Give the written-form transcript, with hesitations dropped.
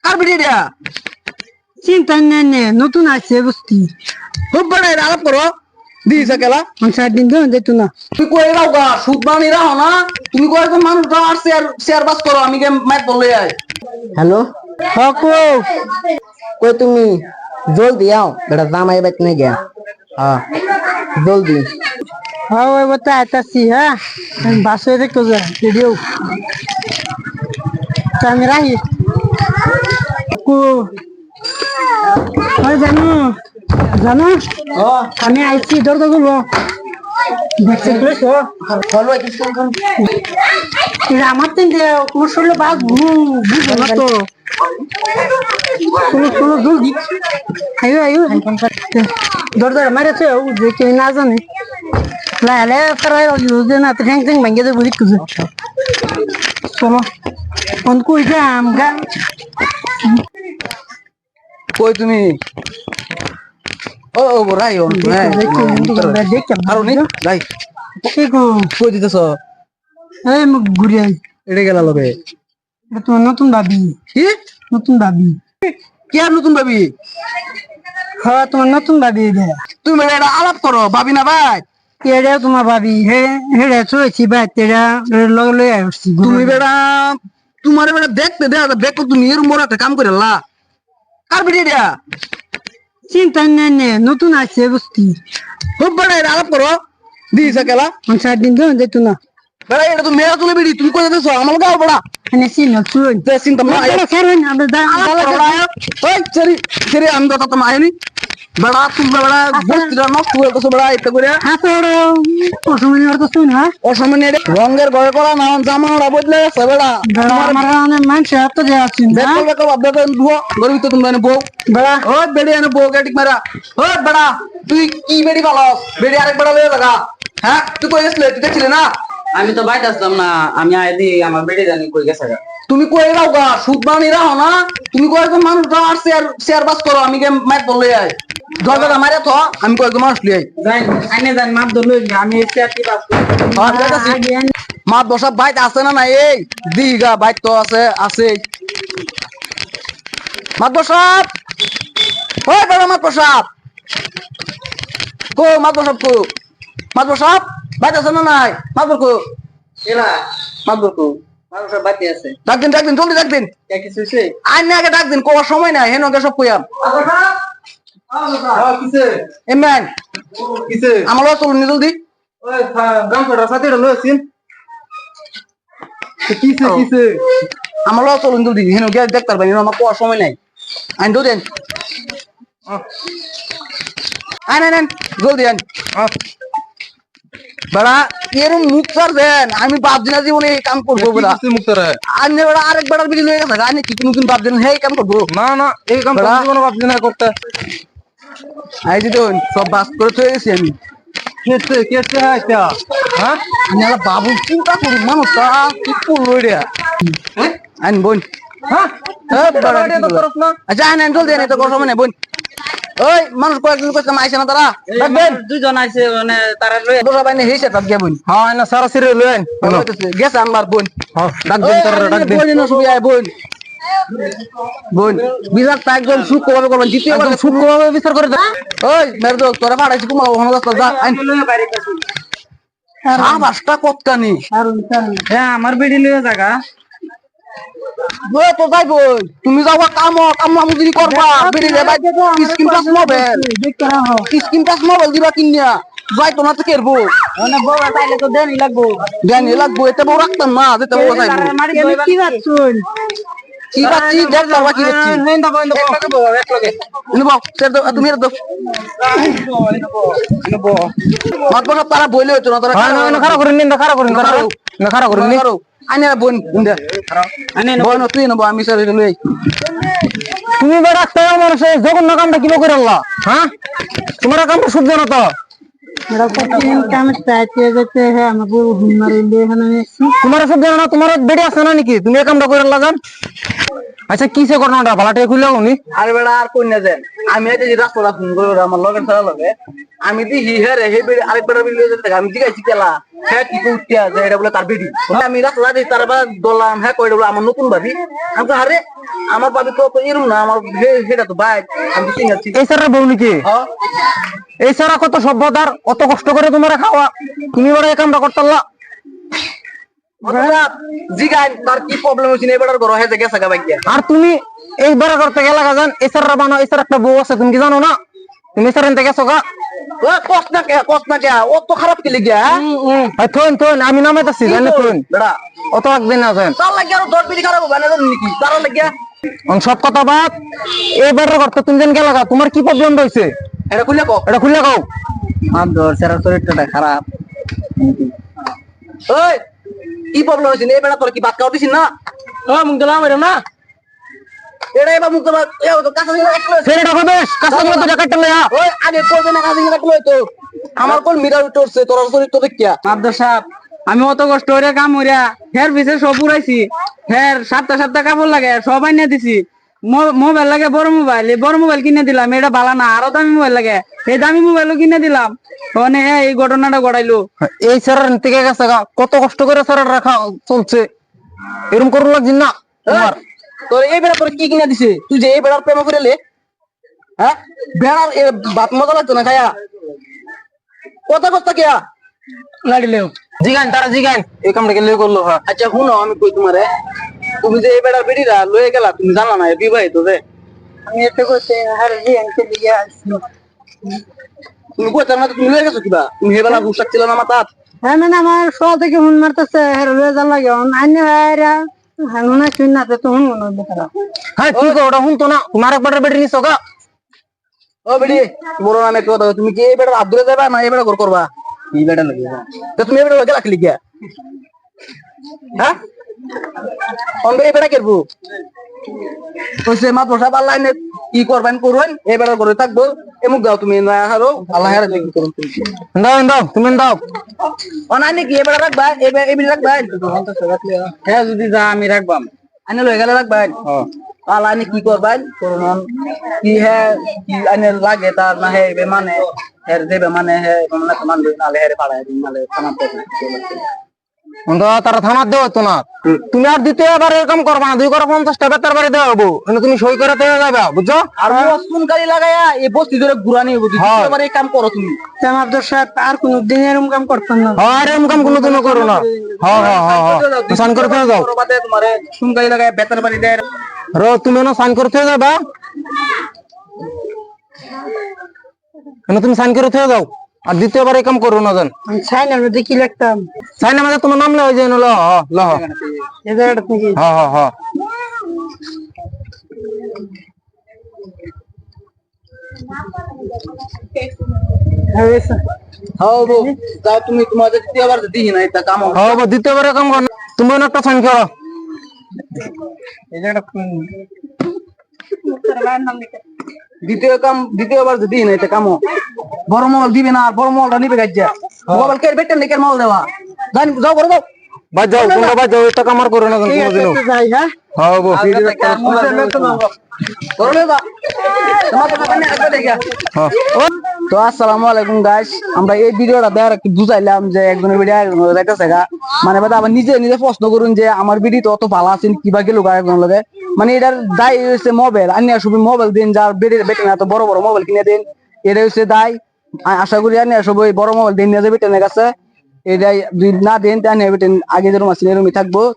কার ভিডিওটা চিন্তা নেই নতুন আছে বুঝতি খুব বড় আলাপ করো দিয়েছে কেলা 4 দিন ধরে যেত না তুই কই রাও গা সুদ বানি রাও না তুমি কই তো মানুষ আর শেয়ার বাস করো আমি কে ম্যাচ বললে আয় হ্যালো হকো কই তুমি জলদি আও বেটা জামাই বাইক নে গিয়া হ্যাঁ জলদি হ্যাঁ ওই বতা আইতাছি হ্যাঁ বাসে দেখো যা ভিডিও আমি রাহি কো ওই জানো জানো আমি আইছি দর দগুলো দেখতে পেছো ফলো কিছু কোন এটা আমার তিন কোন শুনলে বাঘ বুঝো না তো শুনো শুনো জলদি আয়ো আয়ো দর দর মারেছে ও যে কেউ না জানে লালে ফরাই যে না ঠ্যাং ঠ্যাং ভাঙে দেবো দেখছো চলো কোন কই যাম গা কই তুমি ও রাই ও আরো নি রাই কই দিতেছ এই মুখ ঘুরে আই এটা গেল লবে এটা তোমার নতুন ভাবি কি নতুন ভাবি কি আর নতুন ভাবি হ্যাঁ তোমার নতুন ভাবি এটা তুমি এটা আলাপ করো ভাবি না ভাই এটা তোমার ভাবি হেড়ে চলেছি ভাই তেরা লগে লই আসছি তুমি বেড়া তোমার বেড়া দেখতে দেখো তুমি এর মোড় একটা কাম করে লা কার ভিডিওটা চিন্তা নেই নতুন আছে বুঝতি খুব বড় আলাপ করো দিয়েছে কেলা 4 দিন ধরে যেত না বেড়া এটা তো মেয়েরা তুলে বিড়ি তুমি কই দিতেছ আমার গাও বড়া এনে চিনো শুন চিন্তা না ছাড়েন আমরা ওই চরি আমি তো তোমার আইনি বড়া তুমি বড়া বস্তিরা নষ্ট হয়ে গেছে বড়া এটা করে হাসড়ো অসময় আর তো শুন হ্যাঁ অসামান্য রঙের ঘরে করা না জামাটা বদলে গেছে বেড়া আমার অনেক মানুষ এত যে আছেন দেখো দেখো বাবা বুয়া গরিব তো তুমি বউ বেড়া ও বেড়ি এনে বউ গাটি মারা ও বেড়া তুই কি বেড়ি পালাস বেড়ি আরেক বেড়া লয়ে লাগা হ্যাঁ তুই কই গেছিলি তুই দেখছিলি না আমি তো বাইতে আসলাম না আমি আইদি আমার বেটে জানি কই গেছে তুমি কই রাও গা সুদ বানি রাও না তুমি কই তো মানুষ আর শেয়ার বাস করো আমি কে ম্যাচ বললে আয় দরজা মারে তো আমি কই তো মানুষ লিয়ে যাই আইনে যান মাপ ধরলো আমি এসে বাস মা বসা বাইত আছে না নাই এই দিগা বাইত তো আছে আছে মা বসাব ওই বড় মা বসাব কো মা বসাব কো মা বসাব বাইত আছে না নাই মা বকো এলা মা বকো মানুষ বাতি আছে ডাক দিন জলদি ডাক দিন কে কিছু হইছে আইনে আগে ডাক দিন কোয়ার সময় নাই হেন আগে সব কইয়াম কিসে এমেন কিসে আমার চলুন জলদি ওই গামছাটা সাথে লইছিন কিসে কিসে আমার চলুন জলদি হেন গে দেখতার পারি আমার কোয়ার সময় নাই আইন দো দেন আইন জলদি আইন বড়া এর মুখ কর দেন আমি বাপ দিনা জীবনে এই কাম করবো বড়া মুখ করে আন্নে বড়া আরেক বড়ার বিড়ি লয়ে গেছে আন্নে কি নতুন বাপ দিন এই কাম করবো না না এই কাম বড়া। জীবনে ভাবছি না করতে আই দিত সব বাস করে থয়ে গেছি আমি কেসে কেসে আইতা হ্যাঁ আন্নে বাবু চিন্তা করুন মানুষটা কি করলো রে আইন বোন হ্যাঁ বড়া এটা তো করছ না আচ্ছা আইন জলদি আইন তো কোনো সময় নাই বোন ওই মানুষ কয়েকজন কইছে আইছে না তারা দেখবেন দুজন আইছে মানে তারা লই বসা বাইনে হেইছে তাত গে বোন হ্যাঁ না সারা সিরে লই গেছে আমার বোন হ্যাঁ ডাক দিন তারা ডাক দিন বোন সুবি আয় বোন বোন বিচার তা একদম সুখ করে করবেন দ্বিতীয় একদম সূক্ষ্মভাবে বিচার করে দাও ওই মেরে দোস্ত তোরা পাঠাইছি কুমার ওখানে যা আইন বাসটা কতখানি হ্যাঁ আমার বেডি লয়ে জায়গা ওই তো যাই বই তুমি যাবা কাম যদি করবা বেরিয়ে ভাই scheme touch mobile scheme touch mobile দিবা কিনিয়া যাই তো না তো কেরবো মানে বউ তাইলে তো দেনই লাগবো জানি লাগবো এতে বউ রাখতাম না যেতে বউ যাইবো কি বাচ্চুন কি বাচ্চি দেখ পারবা কি বাচ্চি নিব তুমি এর দাও মাত বসা তারা বইলে হইতো না তারা খারাপ করেন নিন খারাপ করেন না খারাপ করেন নি আইনে বোন ইন্দা বোন তুই নেবো আমি স্যার লই তুমি বেড়া একটা মানুষ জঘন্য কামটা কিবা করে আল্লাহ হ্যাঁ তোমার কামটা সহ্য না তো मेरा कठिन काम चाहते रहते हैं हमको हमारे लिए हमें তোমার সহ্য না তোমার বেড়ে আছে না নাকি তুমি এই কামটা করে আল্লাহ জান আচ্ছা কিসে ঘটনাটা ভালাটা খুলে উনি আর বেড়া আর কই না দেন আমি এই যে রাস্তা ফোন করে আমার লগের ছাড়া লগে আমি দেখি হ্যাঁ রে হে আরেকবার আমি জিজ্ঞাসি কেলা হ্যাঁ কি করতে আছে এটা বলে তার বেটি আমি রাস্তা দিই তার বা দলাম হ্যাঁ কইটা বলে আমার নতুন বাড়ি আমি হারে আমার বাড়ি তো এরম না আমার সেটা তো বাইক আমি চিনাচ্ছি এই সারা বউ নাকি এই সারা কত সভ্যতার অত কষ্ট করে তোমরা খাওয়া তুমি বড় এই কামটা করতাল্লা জিগাই তার কি প্রবলেম হইছে এবারে ঘর হয়ে গেছে গা বাইক আর তুমি এইবার করতে গেলা গাজান এই সারা বানো এই সারা একটা বউ আছে তুমি কি জানো না তুমি সারা এনতে গেছো গা ও কষ্ট না কে ও তো খারাপ কি লিগা থন থন আমি নামাইতাছি জানি থন বেড়া অত একদিন না জান তার লাগি আর 10 বিলি খারাপ হবে না নাকি তার লাগি সব কথা বাদ এইবার করতে তুমি যেন গেলা গা তোমার কি প্রবলেম হইছে এটা খুলে কও এটা খুলে কও আমার ধর সেরা শরীরটা খারাপ ওই কি প্রবলেম হইছে এই বেড়া তোর কি ভাত খাওয়া দিছিস না ও মুখ দিলাম এরম না এটা এবার মুখ তোমার এ তো কাঁচা জিনিস রাখলো ছেড়ে রাখো বেশ কাছে গেলে তো জ্যাকেটটা লয়া ওই আগে করবে না কাঁচা জিনিস রাখলো তো আমার কোন মিটার উঠছে তোর শরীর তো দেখিয়া আব্দুল সাহেব আমি অত কষ্ট করে কাম করিয়া হের পিছে সব উড়াইছি হের সাতটা কাপড় লাগে সব আইনা দিছি মোবাইল লাগে বড় মোবাইল এই বড় মোবাইল কিনে দিলাম এটা ভালো না আরো দামি মোবাইল লাগে এই দামি মোবাইলও কিনে দিলাম মানে হ্যাঁ এই ঘটনাটা ঘটাইলো এই স্যারের থেকে গেছে গা কত কষ্ট করে স্যারের রাখা চলছে এরকম করুন লাগছি না তোমার তোর এই বেড়া তোর কি কিনা দিছে তুই যে এই বেড়ার প্রেম করেলে হ্যাঁ বেড়ার ভাত মজা লাগতো না খায়া কথা কথা কেয়া লাড়িলেও জিগান তারা জিগান এই কামটা গেলে করলো হ্যাঁ আচ্ছা শুনো আমি কই তোমারে তুমি যে এই বেড়ার বেড়িরা লয়ে গেলা তুমি জানা না বিবাহিত যে আমি এতে করতে হার জি আনতে দিয়ে আসছি তুমি কই তার না তুমি লয়ে গেছো কিবা তুমি হেবেলা গুসাক ছিল না মাথাত হ্যাঁ মানে আমার শো থেকে হুন মারতেছে হের রেজাল্ট লাগে আইনে ভাইরা হানুনা শুন না তো হুন মনে বেকার হ্যাঁ কি গো ওটা শুনতো না তোমার একবার বেড়ে নিছো গা ও বেড়ি বড় নামে কথা তুমি কি এই বেড়ার আব্দুলে যাবা না এই বেড়া ঘর করবা এই বেড়া লাগে তো তুমি এই বেড়া গেলা কি লিখিয়া হ্যাঁ অন এই বেড়া করবো কইছে মা বসা পাল্লাইনে কি করবেন করবেন এই বেড়া করে থাকবো এমুক দাও তুমি না হারো আল্লাহ হারে দেখি করুন দাও দাও তুমি দাও অনাইনে কি এই বেড়া রাখবা এই বেড়া রাখবা হ্যাঁ যদি যা আমি রাখবাম আইনে লয়ে গেলে রাখবেন আল্লাহ আইনে কি করবেন করুন কি হ্যাঁ কি আইনে লাগে তার না হে মানে হের দেবে মানে হে মানে তোমার নালে হেরে পাড়ায় নালে থামাতে তারা থামার দেওয়া তো না তুমি আর দ্বিতীয়বার এরকম করবা না 250 বেতার বাড়ি দেওয়া হবো তুমি সই করে দেওয়া যাবে বুঝছো আর মসুন গাড়ি লাগায়া এই বস্তি ধরে ঘুরানি হবো দ্বিতীয়বার এই কাম করো তুমি তেম আব্দুল সাহেব আর কোন দিন এরকম কাম করতাম না আর এরকম কাম কোনোদিনও করো না হ্যাঁ হ্যাঁ হ্যাঁ সান করে ফেলে দাও তোমারে সুন গাড়ি লাগায়া বেতার বাড়ি দেয় রো তুমি না সান করে ফেলে যাবা তুমি সান করে ফেলে দাও আর দ্বিতীয়বার এই কাম করো না জান সাইন আমি দেখি লিখতাম সাইন আমাদের তোমার নাম লয় যে ল ল এই জায়গাটা থেকে হ্যাঁ হ্যাঁ হ্যাঁ হ্যাঁ বউ তাও তুমি তোমাদের দ্বিতীয়বার দিই না এটা কাম হবে হ্যাঁ দ্বিতীয়বার কাম করো তুমি একটা সাইন করো এই জায়গাটা দ্বিতীয়বার দিই না এটা কাম বড় মহল দিবে না আর বড় মহলটা নিবে গাজ্জা মোবাইল কে বেটেন নেকের মহল দেওয়া জান যাও করে দাও বাদ যাও তোমরা বাদ যাও এটা কামার করো না কোনোদিনও যাই হ্যাঁ হ্যাঁ বউ তো আসসালামু আলাইকুম গাইস আমরা এই ভিডিওটা দেওয়ার একটু বুঝাইলাম যে একজনের ভিডিও একজনের যাইতেছে গা মানে আবার নিজে নিজে প্রশ্ন করুন যে আমার ভিডিও তো অত ভালো আছেন কিবা গেল গা একজন লগে মানে এটার দায় হচ্ছে মোবাইল আনিয়া সবই মোবাইল দিন যার বেটে বেটে না তো বড় বড় মোবাইল কিনে দিন এটা হচ্ছে দায় আশা করি আনিয়া সবই বড় মোবাইল দিন নিয়ে যাবে বেটে কাছে এটাই যদি না দেন তাহলে বেটেন আগে যেরকম আছেন এরকমই থাকবো।